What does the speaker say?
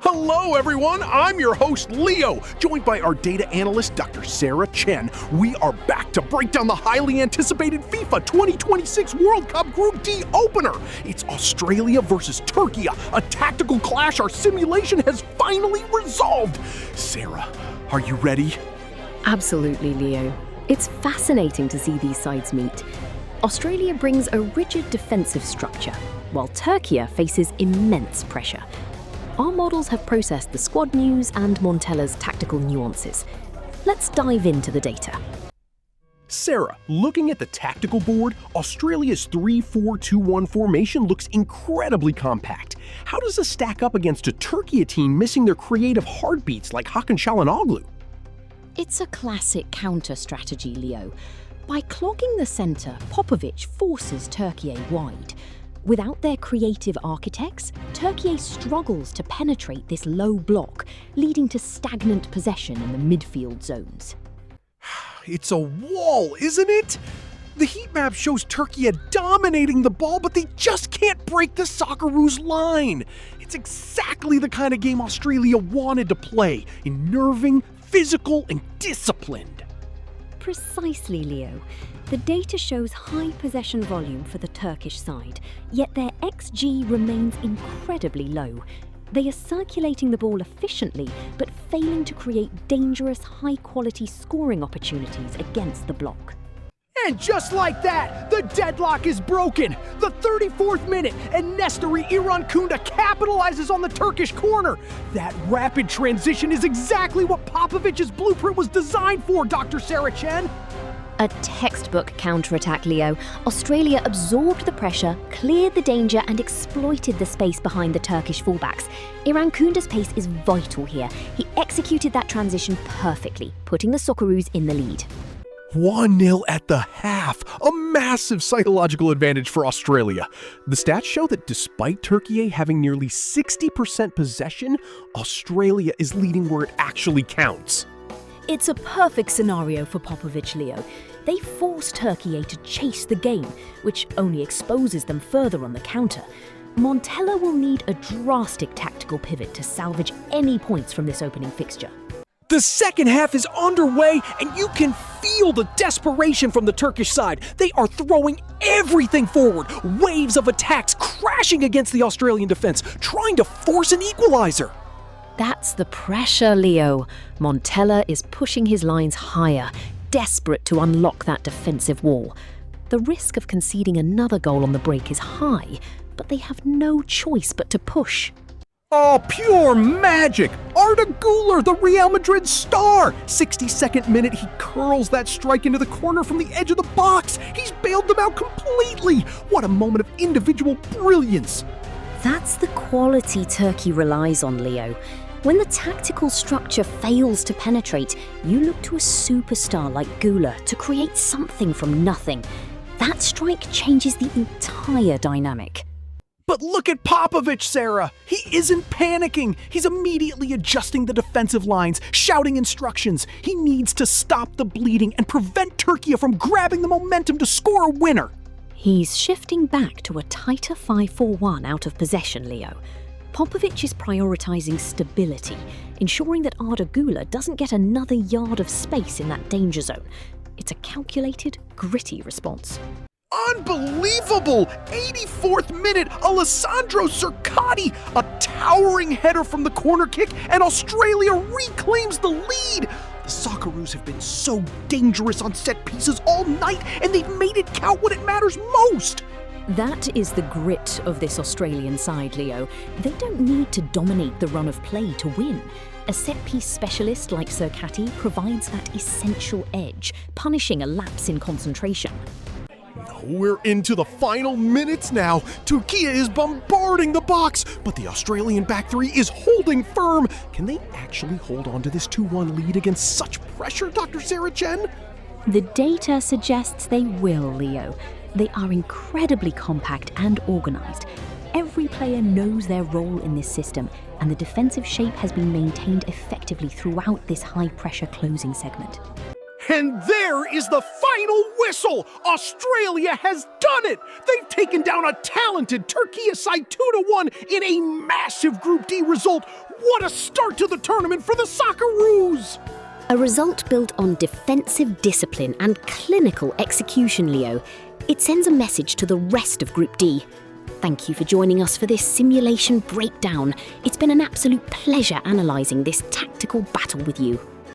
Hello, everyone. I'm your host, Leo, joined by our data analyst, Dr. Sarah Chen. We are back to break down the highly anticipated FIFA 2026 World Cup Group D opener. It's Australia versus Turkey, a tactical clash our simulation has finally resolved. Sarah, are you ready? Absolutely, Leo. It's fascinating to see these sides meet. Australia brings a rigid defensive structure, while Turkey faces immense pressure. Our models have processed the squad news and Montella's tactical nuances. Let's dive into the data. Sarah, looking at the tactical board, Australia's 3-4-2-1 formation looks incredibly compact. How does this stack up against a Turkey team missing their creative heartbeats like Hakan Çalhanoğlu? It's a classic counter strategy, Leo. By clogging the centre, Popovic forces Turkey wide. Without their creative architects, Turkey struggles to penetrate this low block, leading to stagnant possession in the midfield zones. It's a wall, isn't it? The heat map shows Turkey dominating the ball, but they just can't break the Socceroos line. It's exactly the kind of game Australia wanted to play, unnerving, physical, and disciplined. Precisely, Leo. The data shows high possession volume for the Turkish side, yet their XG remains incredibly low. They are circulating the ball efficiently, but failing to create dangerous, high-quality scoring opportunities against the block. And just like that, the deadlock is broken. The 34th minute, and Nestori İrankunda capitalizes on the Turkish corner. That rapid transition is exactly what Popovic's blueprint was designed for, Dr. Sarah Chen. A textbook counterattack, Leo. Australia absorbed the pressure, cleared the danger, and exploited the space behind the Turkish fullbacks. İrankunda's pace is vital here. He executed that transition perfectly, putting the Socceroos in the lead. 1-0 at the half, a massive psychological advantage for Australia. The stats show that despite Turkey having nearly 60% possession, Australia is leading where it actually counts. It's a perfect scenario for Popovic, Leo. They force Turkey to chase the game, which only exposes them further on the counter. Montella will need a drastic tactical pivot to salvage any points from this opening fixture. The second half is underway, and you can feel the desperation from the Turkish side. They are throwing everything forward, waves of attacks crashing against the Australian defense, trying to force an equalizer. That's the pressure, Leo. Montella is pushing his lines higher, desperate to unlock that defensive wall. The risk of conceding another goal on the break is high, but they have no choice but to push. Oh, pure magic! Arda Güler, the Real Madrid star! 62nd minute, he curls that strike into the corner from the edge of the box. He's bailed them out completely. What a moment of individual brilliance. That's the quality Turkey relies on, Leo. When the tactical structure fails to penetrate, you look to a superstar like Güler to create something from nothing. That strike changes the entire dynamic. But look at Popovic, Sarah. He isn't panicking. He's immediately adjusting the defensive lines, shouting instructions. He needs to stop the bleeding and prevent Turkey from grabbing the momentum to score a winner. He's shifting back to a tighter 5-4-1 out of possession, Leo. Popovic is prioritising stability, ensuring that Arda Güler doesn't get another yard of space in that danger zone. It's a calculated, gritty response. Unbelievable! 84th minute, Alessandro Cercati, a towering header from the corner kick, and Australia reclaims the lead. The Socceroos have been so dangerous on set pieces all night, and they've made it count when it matters most. That is the grit of this Australian side, Leo. They don't need to dominate the run of play to win. A set-piece specialist like Cercati provides that essential edge, punishing a lapse in concentration. We're into the final minutes now. Turkey is bombarding the box, but the Australian back three is holding firm. Can they actually hold on to this 2-1 lead against such pressure, Dr. Sarah Chen? The data suggests they will, Leo. They are incredibly compact and organised. Every player knows their role in this system, and the defensive shape has been maintained effectively throughout this high-pressure closing segment. And there is the final whistle! Australia has done it! They've taken down a talented Turkey side 2-1 in a massive Group D result. What a start to the tournament for the Socceroos! A result built on defensive discipline and clinical execution, Leo. It sends a message to the rest of Group D. Thank you for joining us for this simulation breakdown. It's been an absolute pleasure analysing this tactical battle with you.